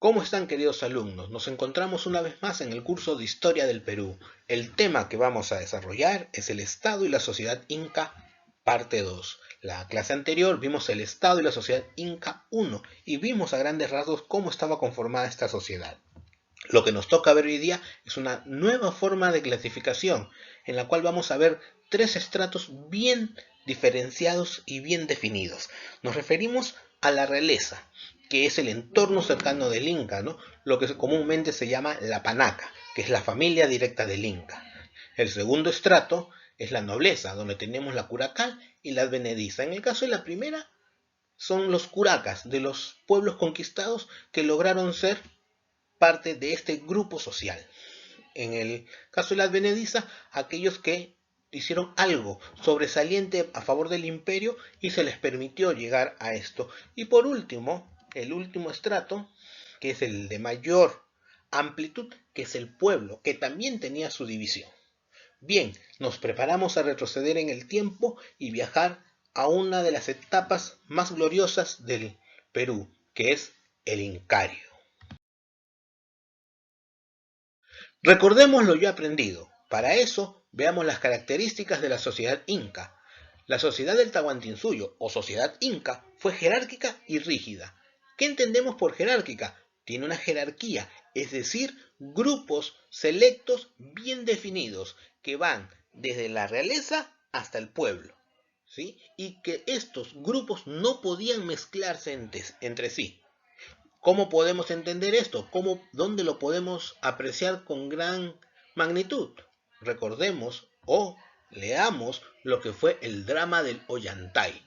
¿Cómo están, queridos alumnos? Nos encontramos una vez más en el curso de Historia del Perú. El tema que vamos a desarrollar es el Estado y la sociedad inca, parte 2. La clase anterior vimos el Estado y la sociedad inca 1 y vimos a grandes rasgos cómo estaba conformada esta sociedad. Lo que nos toca ver hoy día es una nueva forma de clasificación en la cual vamos a ver tres estratos bien diferenciados y bien definidos. Nos referimos a la realeza, que es el entorno cercano del Inca, ¿no? Lo que comúnmente se llama la panaca, que es la familia directa del Inca. El segundo estrato es la nobleza, donde tenemos la curacal y la advenediza. En el caso de la primera, son los curacas de los pueblos conquistados que lograron ser parte de este grupo social. En el caso de la advenediza, aquellos que hicieron algo sobresaliente a favor del imperio y se les permitió llegar a esto. Y por último, el último estrato, que es el de mayor amplitud, que es el pueblo, que también tenía su división. Bien, nos preparamos a retroceder en el tiempo y viajar a una de las etapas más gloriosas del Perú, que es el Incario. Recordemos lo ya aprendido. Para eso, veamos las características de la sociedad inca. La sociedad del Tahuantinsuyo, o sociedad inca, fue jerárquica y rígida. ¿Qué entendemos por jerárquica? Tiene una jerarquía, es decir, grupos selectos bien definidos, que van desde la realeza hasta el pueblo, ¿sí? Y que estos grupos no podían mezclarse entre sí. ¿Cómo podemos entender esto? ¿Dónde lo podemos apreciar con gran magnitud? Recordemos o leamos lo que fue el drama del Ollantay.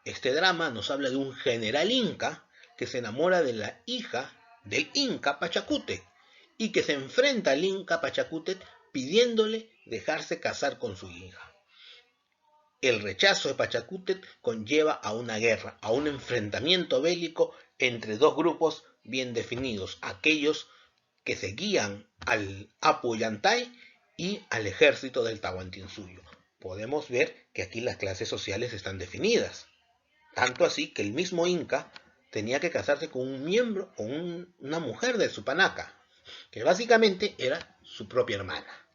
Este drama nos habla de un general inca que se enamora de la hija del inca Pachacútec y que se enfrenta al inca Pachacútec pidiéndole dejarse casar con su hija. El rechazo de Pachacútec conlleva a una guerra, a un enfrentamiento bélico entre dos grupos bien definidos, aquellos que seguían al Apu Ollantay y al ejército del Tahuantinsuyo. Podemos ver que aquí las clases sociales están definidas, tanto así que el mismo Inca tenía que casarse con un miembro o una mujer de su panaca, que básicamente era su propia hermana.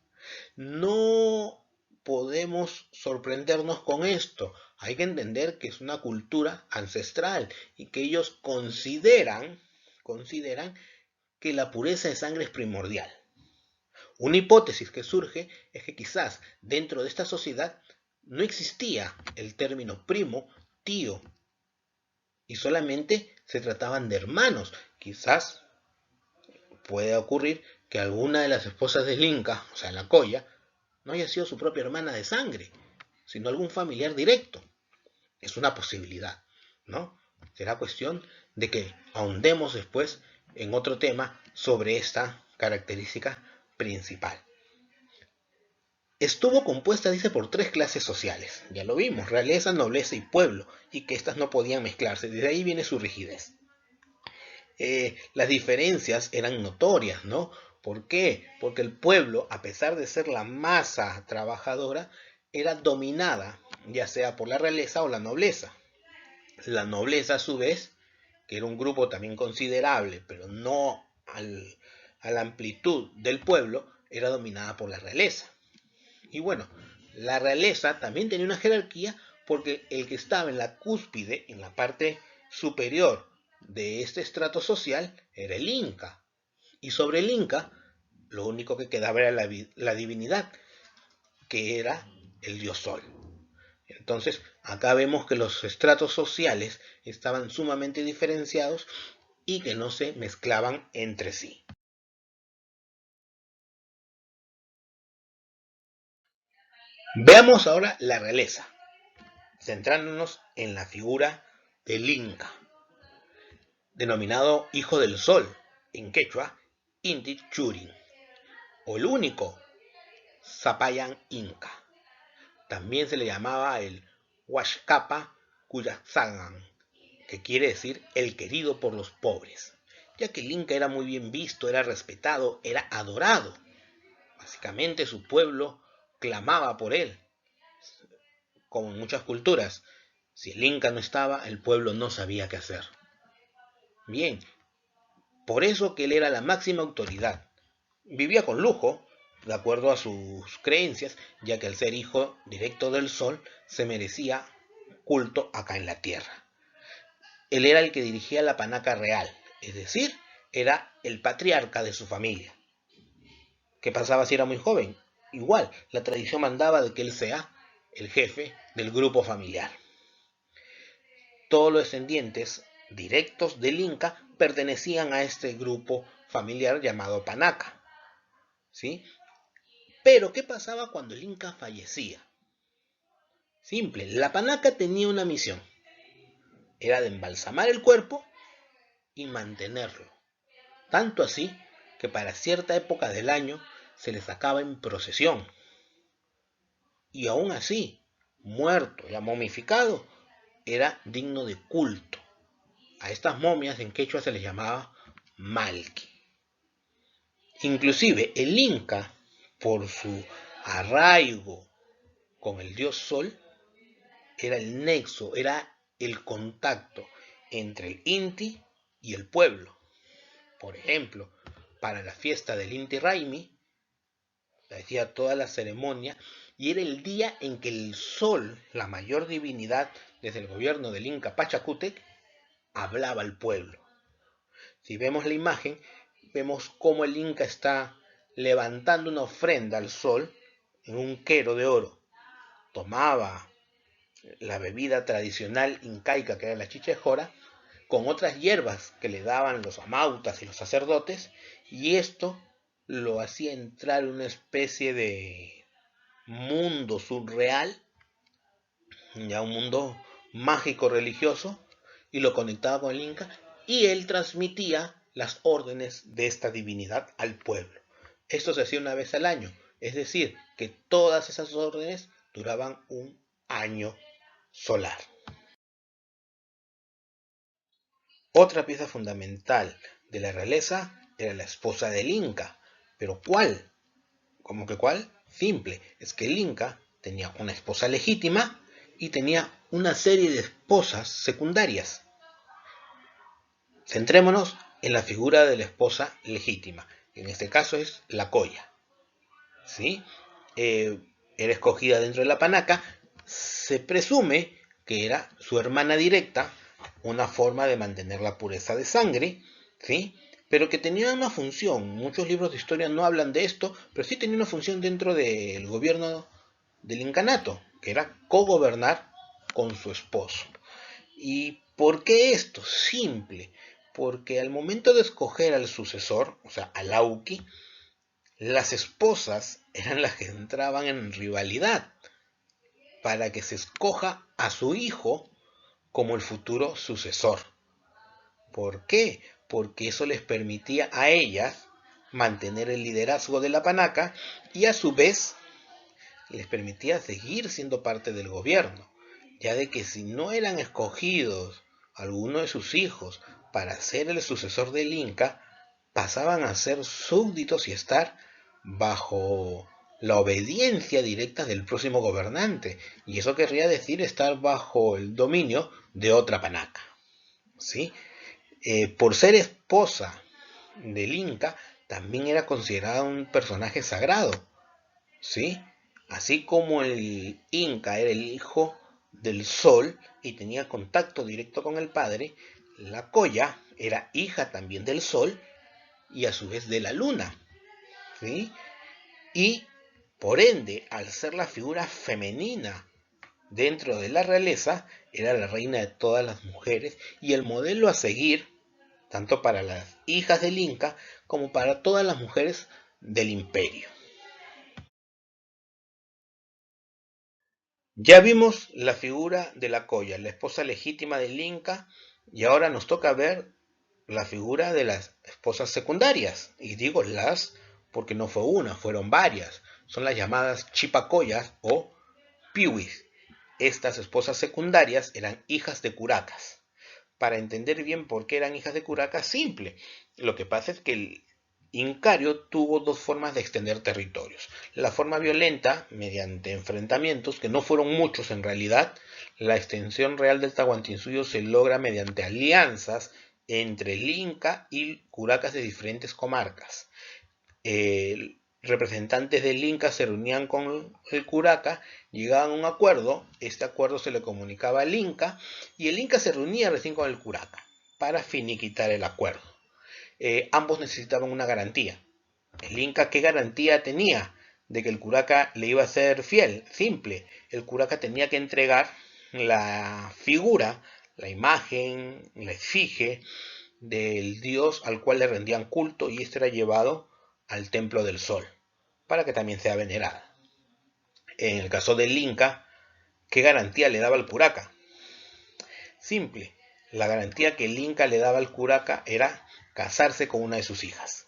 No podemos sorprendernos con esto. Hay que entender que es una cultura ancestral y que ellos consideran que la pureza de sangre es primordial. Una hipótesis que surge es que quizás dentro de esta sociedad no existía el término primo, tío, y solamente se trataban de hermanos. Quizás puede ocurrir que alguna de las esposas del Inca, o sea, la Colla, no haya sido su propia hermana de sangre, sino algún familiar directo. Es una posibilidad, ¿no? Será cuestión de que ahondemos después en otro tema sobre esta característica principal. Estuvo compuesta, dice, por tres clases sociales. Ya lo vimos, realeza, nobleza y pueblo, y que éstas no podían mezclarse. Desde ahí viene su rigidez. Las diferencias eran notorias, ¿no? ¿Por qué? Porque el pueblo, a pesar de ser la masa trabajadora, era dominada ya sea por la realeza o la nobleza. La nobleza, a su vez, que era un grupo también considerable, pero no a la amplitud del pueblo, era dominada por la realeza. Y bueno, la realeza también tenía una jerarquía porque el que estaba en la cúspide, en la parte superior de este estrato social, era el Inca. Y sobre el Inca, lo único que quedaba era la divinidad, que era el dios Sol. Entonces, acá vemos que los estratos sociales estaban sumamente diferenciados y que no se mezclaban entre sí. Veamos ahora la realeza, centrándonos en la figura del Inca, denominado Hijo del Sol, en quechua, Inti Churin, o el único Zapayan Inca. También se le llamaba el Huashcapa Cuyazagan, que quiere decir el querido por los pobres, ya que el Inca era muy bien visto, era respetado, era adorado. Básicamente su pueblo clamaba por él, como en muchas culturas. Si el Inca no estaba, el pueblo no sabía qué hacer. Bien, Por eso que él era la máxima autoridad. Vivía con lujo, de acuerdo a sus creencias, ya que al ser hijo directo del sol, se merecía culto acá en la tierra. Él era el que dirigía la panaca real, es decir, era el patriarca de su familia. ¿Qué pasaba si era muy joven? Igual, la tradición mandaba de que él sea el jefe del grupo familiar. Todos los descendientes directos del Inca pertenecían a este grupo familiar llamado panaca, ¿sí? Pero, ¿qué pasaba cuando el Inca fallecía? Simple, la panaca tenía una misión, era de embalsamar el cuerpo y mantenerlo. Tanto así que para cierta época del año se le sacaba en procesión. Y aún así, muerto, ya momificado, era digno de culto. A estas momias en quechua se les llamaba malqui. Inclusive el Inca, por su arraigo con el dios Sol, era el nexo, era el contacto entre el Inti y el pueblo. Por ejemplo, para la fiesta del Inti Raymi, hacía toda la ceremonia y era el día en que el Sol, la mayor divinidad desde el gobierno del Inca Pachacútec, hablaba al pueblo. Si vemos la imagen, vemos cómo el Inca está levantando una ofrenda al Sol en un quero de oro. Tomaba la bebida tradicional incaica, que era la chichejora, con otras hierbas que le daban los amautas y los sacerdotes, y esto lo hacía entrar en una especie de mundo surreal, ya un mundo mágico religioso, y lo conectaba con el Inca, y él transmitía las órdenes de esta divinidad al pueblo. Esto se hacía una vez al año, es decir, que todas esas órdenes duraban un año solar. Otra pieza fundamental de la realeza era la esposa del Inca. ¿Pero cuál? ¿Cómo que cuál? Simple, es que el Inca tenía una esposa legítima y tenía una serie de esposas secundarias. Centrémonos en la figura de la esposa legítima. En este caso es la Colla. ¿Sí? Era escogida dentro de la panaca. Se presume que era su hermana directa, una forma de mantener la pureza de sangre, ¿sí? Pero que tenía una función. Muchos libros de historia no hablan de esto, pero sí tenía una función dentro del gobierno del incanato, que era cogobernar con su esposo. ¿Y por qué esto? Simple, porque al momento de escoger al sucesor, o sea, al Auqui, las esposas eran las que entraban en rivalidad para que se escoja a su hijo como el futuro sucesor. ¿Por qué? Porque eso les permitía a ellas mantener el liderazgo de la panaca y a su vez les permitía seguir siendo parte del gobierno, ya de que si no eran escogidos alguno de sus hijos para ser el sucesor del Inca, pasaban a ser súbditos y estar bajo la obediencia directa del próximo gobernante, y eso querría decir estar bajo el dominio de otra panaca, ¿sí? Por ser esposa del Inca, también era considerada un personaje sagrado, ¿sí? Así como el Inca era el hijo del sol y tenía contacto directo con el padre, la Colla era hija también del sol y a su vez de la luna, ¿sí? Y por ende, al ser la figura femenina dentro de la realeza, era la reina de todas las mujeres y el modelo a seguir, tanto para las hijas del Inca como para todas las mujeres del imperio. Ya vimos la figura de la Colla, la esposa legítima del Inca, y ahora nos toca ver la figura de las esposas secundarias. Y digo las porque no fue una, fueron varias. Son las llamadas chipacoyas o piwis. Estas esposas secundarias eran hijas de curacas. Para entender bien por qué eran hijas de curacas, simple. Lo que pasa es que el Incario tuvo dos formas de extender territorios. La forma violenta, mediante enfrentamientos, que no fueron muchos en realidad. La extensión real del Tahuantinsuyo se logra mediante alianzas entre el Inca y curacas de diferentes comarcas. Representantes del Inca se reunían con el curaca, llegaban a un acuerdo, este acuerdo se le comunicaba al Inca y el Inca se reunía recién con el curaca para finiquitar el acuerdo. Ambos necesitaban una garantía. El Inca, ¿qué garantía tenía de que el curaca le iba a ser fiel? Simple, el curaca tenía que entregar la figura, la imagen, la efigie del dios al cual le rendían culto, y este era llevado al templo del sol para que también sea venerada. En el caso del Inca, ¿qué garantía le daba al curaca? Simple, la garantía que el Inca le daba al curaca era casarse con una de sus hijas,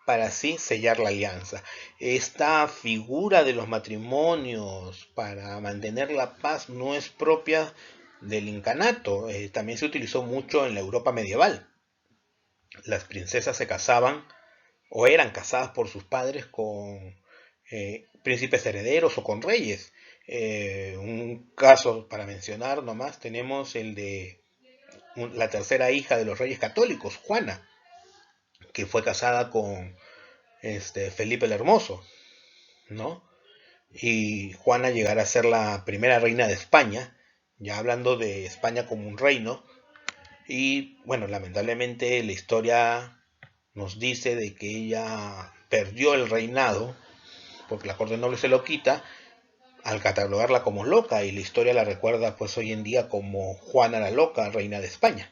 para así sellar la alianza. Esta figura de los matrimonios para mantener la paz no es propia del incanato, también se utilizó mucho en la Europa medieval. Las princesas se casaban o eran casadas por sus padres con príncipes herederos o con reyes. Un caso para mencionar nomás tenemos el de la tercera hija de los reyes católicos, Juana, que fue casada con Felipe el Hermoso, ¿no? Y Juana llegará a ser la primera reina de España, ya hablando de España como un reino. Y bueno, lamentablemente la historia nos dice de que ella perdió el reinado porque la corte noble se lo quita al catalogarla como loca, y la historia la recuerda pues hoy en día como Juana la Loca, reina de España.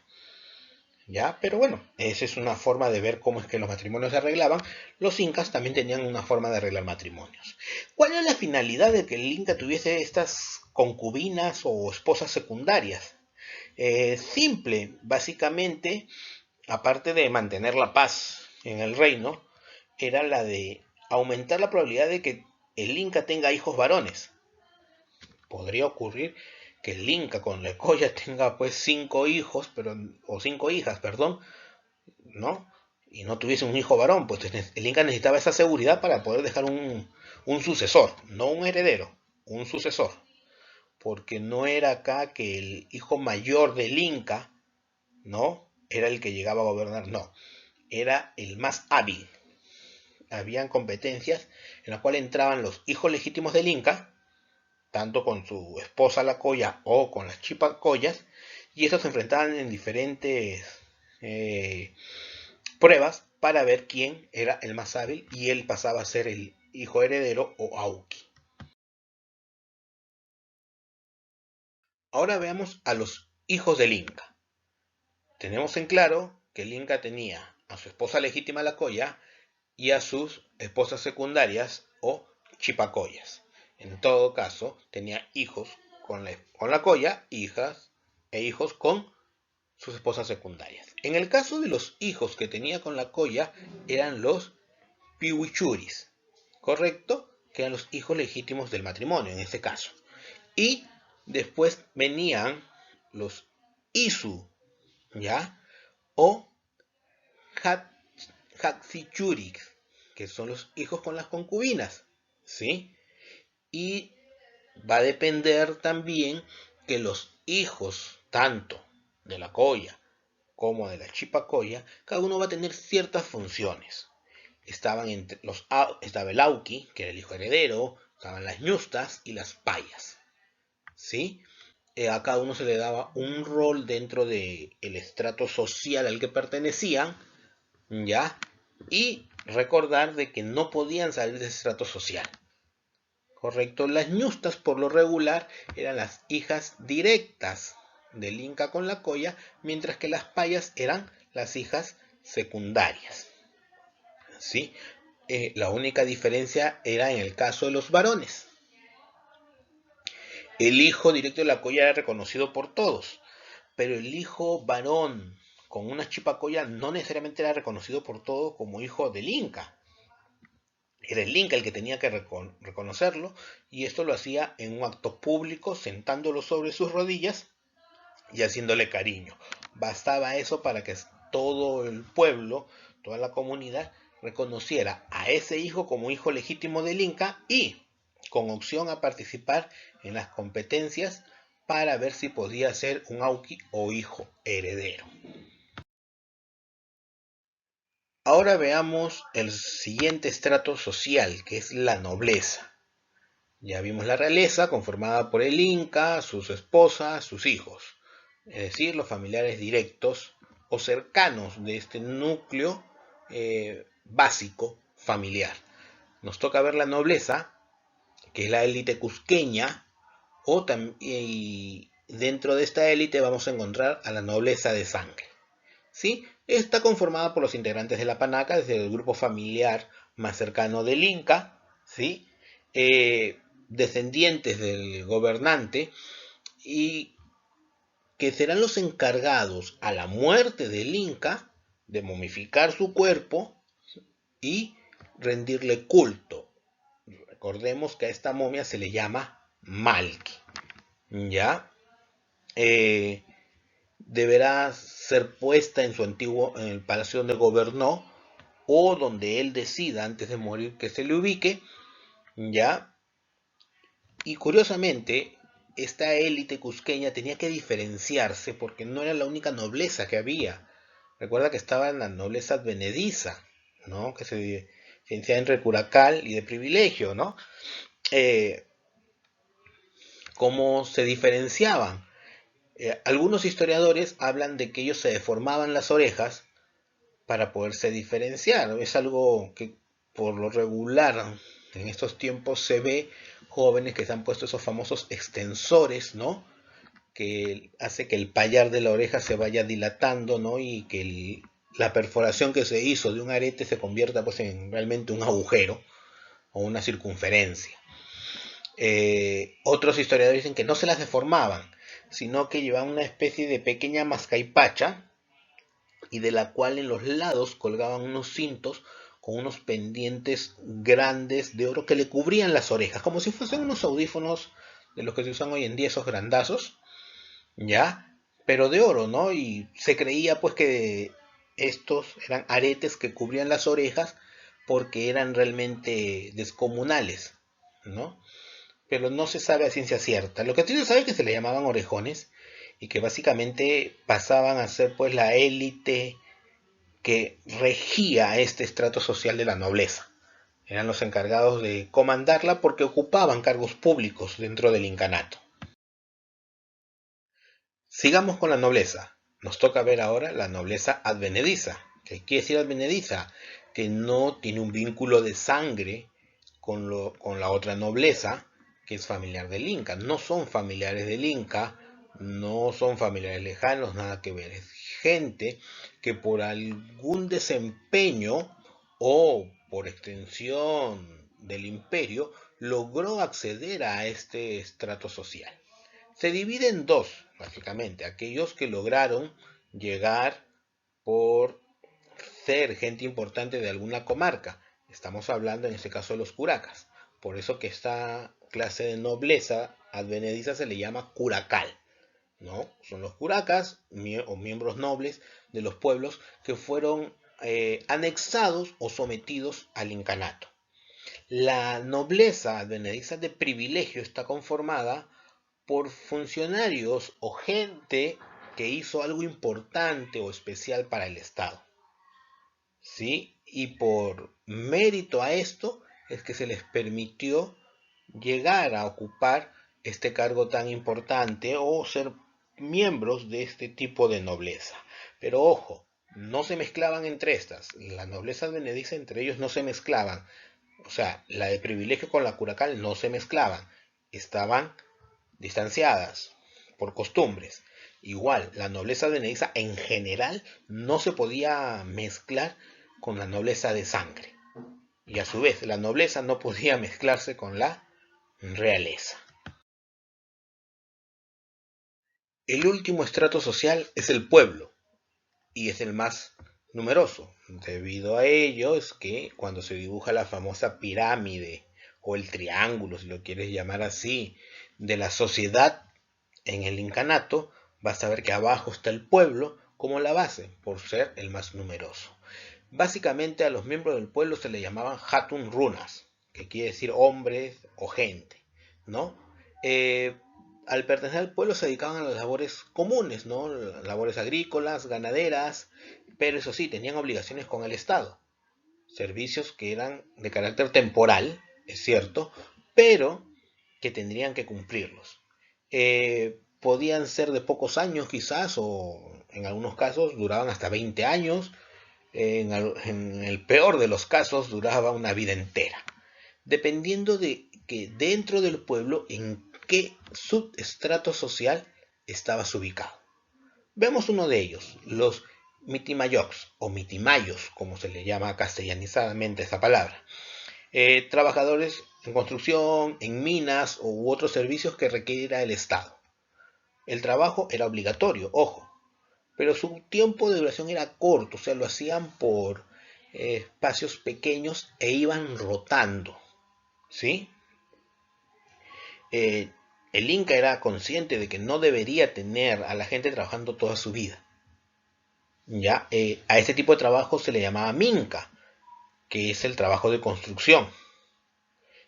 ¿Ya? Pero bueno, esa es una forma de ver cómo es que los matrimonios se arreglaban. Los incas también tenían una forma de arreglar matrimonios. ¿Cuál era la finalidad de que el inca tuviese estas concubinas o esposas secundarias? Simple, básicamente, aparte de mantener la paz en el reino, era la de aumentar la probabilidad de que el Inca tenga hijos varones. Podría ocurrir que el Inca con la Colla tenga pues 5 hijos, o 5 hijas, perdón, ¿no? Y no tuviese un hijo varón, pues el Inca necesitaba esa seguridad para poder dejar un sucesor, no un heredero, un sucesor. Porque no era acá que el hijo mayor del Inca, ¿no? Era el que llegaba a gobernar, no. Era el más hábil. Habían competencias en las cuales entraban los hijos legítimos del Inca, tanto con su esposa la Colla o con las chipacoyas, y estos se enfrentaban en diferentes pruebas para ver quién era el más hábil, y él pasaba a ser el hijo heredero o auqui. Ahora veamos a los hijos del Inca. Tenemos en claro que el Inca tenía a su esposa legítima la Colla y a sus esposas secundarias o chipacoyas. En todo caso, tenía hijos con la Colla, hijas e hijos con sus esposas secundarias. En el caso de los hijos que tenía con la Colla, eran los pihuichuris, ¿correcto? Que eran los hijos legítimos del matrimonio en este caso. Y después venían los isu, ¿ya? O hatsichuris, que son los hijos con las concubinas, ¿sí? Y va a depender también que los hijos, tanto de la Colla como de la Chipacoya, cada uno va a tener ciertas funciones. Estaba el Auqui, que era el hijo heredero, estaban las ñustas y las payas, ¿sí? A cada uno se le daba un rol dentro del estrato social al que pertenecían, ¿ya? Y recordar de que no podían salir de ese estrato social. Correcto, las ñustas por lo regular eran las hijas directas del Inca con la Colla, mientras que las payas eran las hijas secundarias. ¿Sí? La única diferencia era en el caso de los varones. El hijo directo de la Colla era reconocido por todos, pero el hijo varón con una chipacoya no necesariamente era reconocido por todos como hijo del Inca. Era el Inca el que tenía que reconocerlo, y esto lo hacía en un acto público, sentándolo sobre sus rodillas y haciéndole cariño. Bastaba eso para que todo el pueblo, toda la comunidad, reconociera a ese hijo como hijo legítimo del Inca y con opción a participar en las competencias para ver si podía ser un auqui o hijo heredero. Ahora veamos el siguiente estrato social, que es la nobleza. Ya vimos la realeza conformada por el Inca, sus esposas, sus hijos, es decir, los familiares directos o cercanos de este núcleo básico familiar. Nos toca ver la nobleza, que es la élite cusqueña, y dentro de esta élite vamos a encontrar a la nobleza de sangre. ¿Sí? Está conformada por los integrantes de la panaca, desde el grupo familiar más cercano del Inca, ¿sí? Descendientes del gobernante, y que serán los encargados a la muerte del Inca de momificar su cuerpo y rendirle culto. Recordemos que a esta momia se le llama Malki. ¿Ya? Eh, Deberá ser puesta en su antiguo, en el palacio donde gobernó, o donde él decida antes de morir que se le ubique, ¿ya? Y curiosamente, esta élite cusqueña tenía que diferenciarse porque no era la única nobleza que había. Recuerda que estaba en la nobleza advenediza, ¿no? Que se diferenciaba entre curacal y de privilegio, ¿no? Eh, ¿Cómo se diferenciaban? Algunos historiadores hablan de que ellos se deformaban las orejas para poderse diferenciar. Es algo que por lo regular en estos tiempos se ve jóvenes que se han puesto esos famosos extensores, ¿no? Que hace que el payar de la oreja se vaya dilatando, ¿no? Y que la perforación que se hizo de un arete se convierta pues en realmente un agujero o una circunferencia. Otros historiadores dicen que no se las deformaban, sino que llevaban una especie de pequeña mascaipacha y de la cual en los lados colgaban unos cintos con unos pendientes grandes de oro que le cubrían las orejas, como si fuesen unos audífonos de los que se usan hoy en día, esos grandazos, ¿ya? Pero de oro, ¿no? Y se creía pues que estos eran aretes que cubrían las orejas porque eran realmente descomunales, ¿no? Pero no se sabe a ciencia cierta. Lo que sí se sabe es que se le llamaban orejones y que básicamente pasaban a ser pues la élite que regía este estrato social de la nobleza. Eran los encargados de comandarla porque ocupaban cargos públicos dentro del incanato. Sigamos con la nobleza. Nos toca ver ahora la nobleza advenediza. ¿Qué quiere decir advenediza? Que no tiene un vínculo de sangre con la otra nobleza, que es familiar del Inca. No son familiares del Inca, no son familiares lejanos, nada que ver. Es gente que por algún desempeño o por extensión del imperio logró acceder a este estrato social. Se divide en dos, básicamente, aquellos que lograron llegar por ser gente importante de alguna comarca. Estamos hablando en este caso de los curacas. Por eso que esta clase de nobleza advenediza se le llama curacal, ¿no? Son los curacas o miembros nobles de los pueblos que fueron anexados o sometidos al incanato. La nobleza advenediza de privilegio está conformada por funcionarios o gente que hizo algo importante o especial para el Estado. ¿Sí? Y por mérito a esto es que se les permitió llegar a ocupar este cargo tan importante o ser miembros de este tipo de nobleza. Pero ojo, no se mezclaban entre estas. La nobleza advenediza entre ellos no se mezclaban. O sea, la de privilegio con la curacal no se mezclaban. Estaban distanciadas por costumbres. Igual, la nobleza advenediza en general no se podía mezclar con la nobleza de sangre. Y a su vez, la nobleza no podía mezclarse con la realeza. El último estrato social es el pueblo y es el más numeroso. Debido a ello es que cuando se dibuja la famosa pirámide o el triángulo, si lo quieres llamar así, de la sociedad en el incanato, vas a ver que abajo está el pueblo como la base, por ser el más numeroso. Básicamente a los miembros del pueblo se le llamaban Hatun Runas, que quiere decir hombres o gente, ¿no? Eh, Al pertenecer al pueblo se dedicaban a las labores comunes, ¿no? Labores agrícolas, ganaderas, pero eso sí, tenían obligaciones con el Estado. servicios que eran de carácter temporal, es cierto, pero que tendrían que cumplirlos. Podían ser de pocos años quizás, o en algunos casos duraban hasta 20 años, en el peor de los casos duraba una vida entera, dependiendo de que dentro del pueblo en qué subestrato social estabas ubicado. Vemos uno de ellos, los mitimayocs o mitimayos, como se le llama castellanizadamente esa palabra. Trabajadores en construcción, en minas u otros servicios que requiera el Estado. El trabajo era obligatorio, ojo, pero su tiempo de duración era corto, o sea, lo hacían por espacios pequeños e iban rotando, ¿sí? Eh, el Inca era consciente de que no debería tener a la gente trabajando toda su vida. ¿Ya? A este tipo de trabajo se le llamaba minca, que es el trabajo de construcción.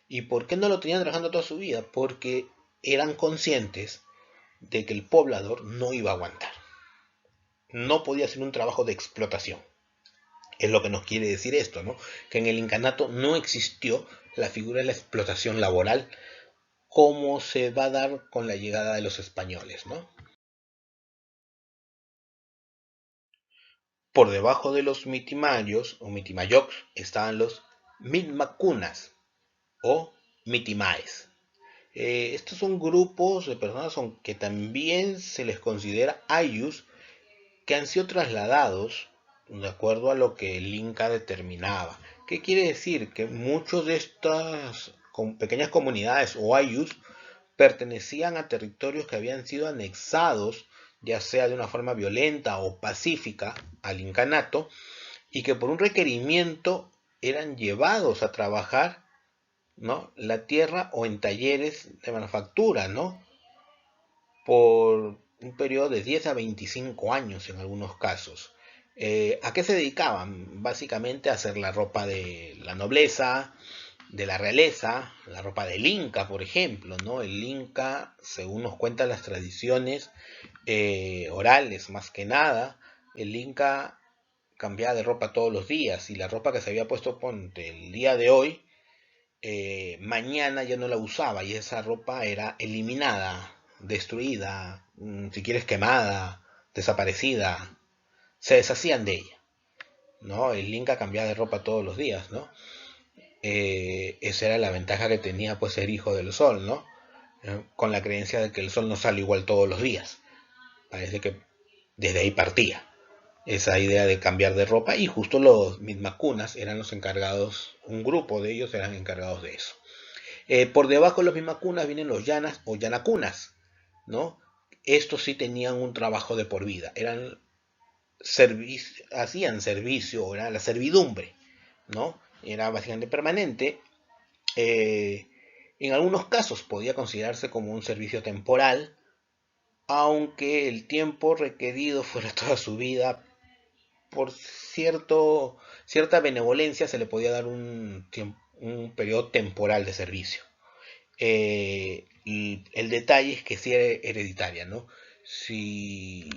¿Y por qué no lo tenían trabajando toda su vida? Porque eran conscientes de que el poblador no iba a aguantar. No podía ser un trabajo de explotación. Es lo que nos quiere decir esto, ¿no? Que en el incanato no existió la figura de la explotación laboral como se va a dar con la llegada de los españoles, ¿no? Por debajo de los mitimayos o mitimayocs estaban los mitmacunas o mitimaes. Estos son grupos de personas que también se les considera ayllus, que han sido trasladados de acuerdo a lo que el Inca determinaba. ¿Qué quiere decir? Que muchos de estas pequeñas comunidades o ayllus pertenecían a territorios que habían sido anexados, ya sea de una forma violenta o pacífica, al incanato, y que por un requerimiento eran llevados a trabajar, ¿no?, la tierra o en talleres de manufactura, ¿no?, por un periodo de 10 a 25 años en algunos casos. ¿A qué se dedicaban? Básicamente a hacer la ropa de la nobleza, de la realeza, la ropa del Inca, por ejemplo, ¿no? El Inca, según nos cuentan las tradiciones orales, más que nada, el Inca cambiaba de ropa todos los días y la ropa que se había puesto, ponte, el día de hoy, mañana ya no la usaba y esa ropa era eliminada, destruida, si quieres quemada, desaparecida, se deshacían de ella, ¿no? El Inca cambiaba de ropa todos los días, ¿no? Esa era la ventaja que tenía, pues, ser hijo del sol, ¿no? Con la creencia de que el sol no sale igual todos los días. Parece que desde ahí partía esa idea de cambiar de ropa y justo los mismacunas eran los encargados, un grupo de ellos eran encargados de eso. Por debajo de los mismacunas vienen los llanas o llanacunas, ¿no? Estos sí tenían un trabajo de por vida, eran hacían servicio, era la servidumbre, ¿no? Era básicamente permanente. Eh, en algunos casos podía considerarse como un servicio temporal, aunque el tiempo requerido fuera toda su vida. Por cierta benevolencia se le podía dar un periodo temporal de servicio. Y el detalle es que sí era hereditaria, ¿no? Si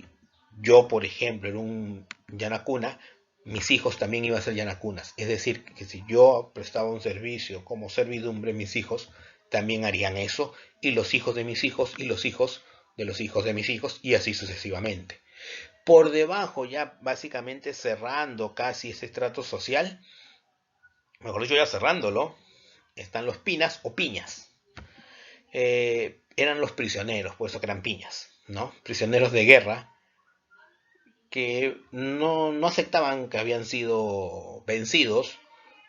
yo, por ejemplo, era un yanacuna, mis hijos también iban a ser yanacunas. Es decir, que si yo prestaba un servicio como servidumbre, mis hijos también harían eso, y los hijos de mis hijos, y los hijos de los hijos de mis hijos, y así sucesivamente. Por debajo, ya básicamente cerrando casi ese estrato social, mejor dicho, ya cerrándolo, están los pinas o piñas. Eran los prisioneros, por eso que eran piñas, ¿no? Prisioneros de guerra que no aceptaban que habían sido vencidos,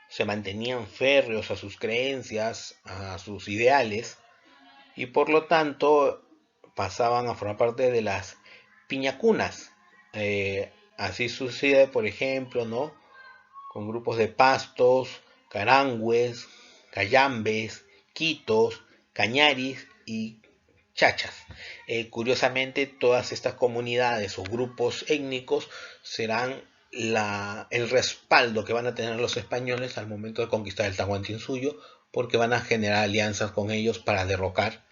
se mantenían férreos a sus creencias, a sus ideales, y por lo tanto pasaban a formar parte de las piñacunas. Así sucede, por ejemplo, ¿no?, con grupos de pastos, carangües, cayambes, quitos, cañaris y chachas. Curiosamente, todas estas comunidades o grupos étnicos serán el respaldo que van a tener los españoles al momento de conquistar el Tahuantinsuyo, porque van a generar alianzas con ellos para derrocar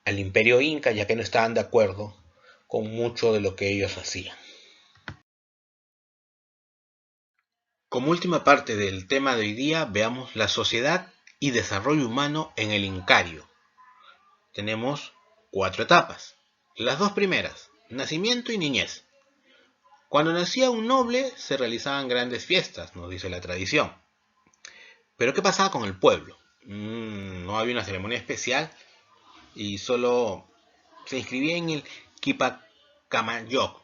al imperio inca, ya que no estaban de acuerdo con mucho de lo que ellos hacían. Como última parte del tema de hoy día, veamos la sociedad y desarrollo humano en el Incario. Tenemos 4 etapas. Las 2 primeras, nacimiento y niñez. Cuando nacía un noble se realizaban grandes fiestas, nos dice la tradición. Pero ¿qué pasaba con el pueblo? No había una ceremonia especial y solo se inscribía en el Quipucamayoc,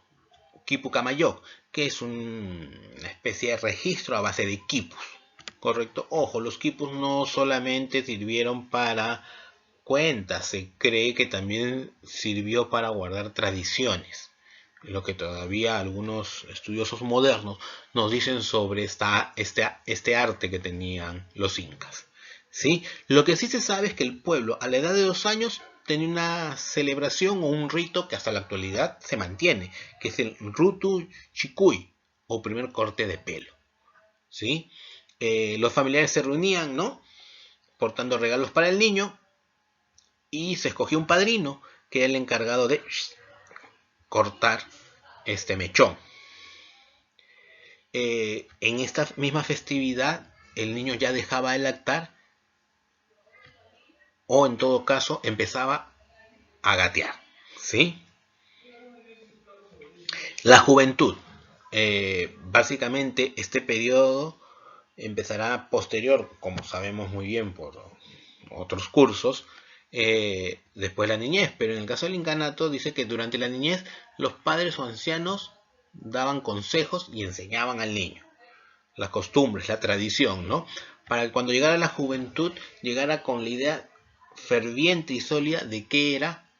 que es una especie de registro a base de quipus. Correcto. Ojo, los quipus no solamente sirvieron para cuentas, se cree que también sirvió para guardar tradiciones. Lo que todavía algunos estudiosos modernos nos dicen sobre este arte que tenían los incas. ¿Sí? Lo que sí se sabe es que el pueblo a la edad de 2 años tenía una celebración o un rito que hasta la actualidad se mantiene, que es el Rutu Chicuy, o primer corte de pelo. ¿Sí? Los familiares se reunían, ¿no?, portando regalos para el niño, y se escogió un padrino que era el encargado de cortar este mechón. En esta misma festividad el niño ya dejaba de lactar, o en todo caso empezaba a gatear, ¿sí? La juventud. Básicamente este periodo empezará posterior, como sabemos muy bien por otros cursos, después la niñez, pero en el caso del incanato dice que durante la niñez los padres o ancianos daban consejos y enseñaban al niño las costumbres, la tradición, ¿no? Para que cuando llegara la juventud llegara con la idea ferviente y sólida de qué era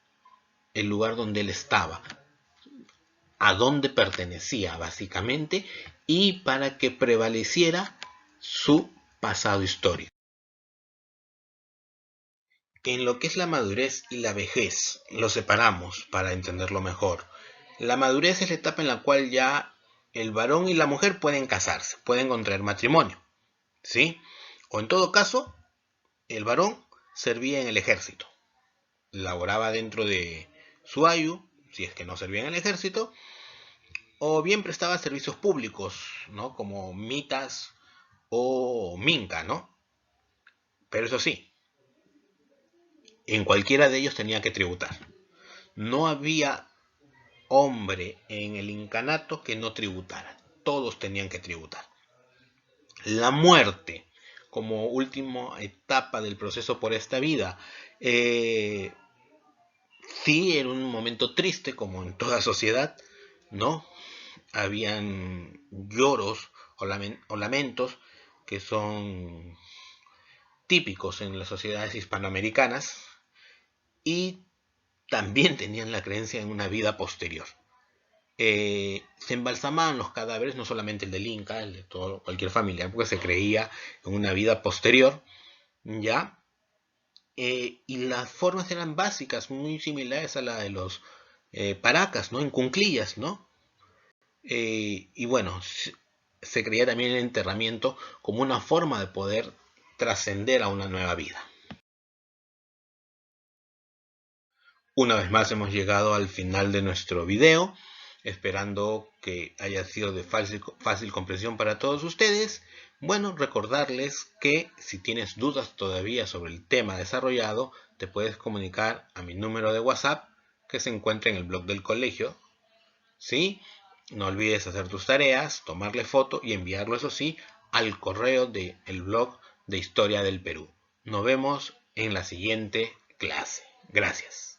el lugar donde él estaba, a dónde pertenecía básicamente, y para que prevaleciera su pasado histórico. En lo que es la madurez y la vejez, lo separamos para entenderlo mejor. La madurez es la etapa en la cual ya el varón y la mujer pueden casarse, pueden contraer matrimonio, ¿sí? O en todo caso, el varón servía en el ejército, laboraba dentro de su ayu, si es que no servía en el ejército, o bien prestaba servicios públicos, ¿no?, como mitas o minca, ¿no? Pero eso sí, en cualquiera de ellos tenía que tributar. No había hombre en el incanato que no tributara. Todos tenían que tributar. La muerte, como última etapa del proceso por esta vida, sí era un momento triste, como en toda sociedad, ¿no? Habían lloros o lamentos que son típicos en las sociedades hispanoamericanas, y también tenían la creencia en una vida posterior. Se embalsamaban los cadáveres, no solamente el del Inca, el de cualquier familiar, porque se creía en una vida posterior, ¿ya? Y las formas eran básicas, muy similares a la de los paracas, ¿no?, en cunclillas, ¿no? Y bueno, se creía también el enterramiento como una forma de poder trascender a una nueva vida. Una vez más hemos llegado al final de nuestro video, esperando que haya sido de fácil comprensión para todos ustedes. Bueno, recordarles que si tienes dudas todavía sobre el tema desarrollado, te puedes comunicar a mi número de WhatsApp que se encuentra en el blog del colegio, ¿sí? No olvides hacer tus tareas, tomarle foto y enviarlo, eso sí, al correo del blog de Historia del Perú. Nos vemos en la siguiente clase. Gracias.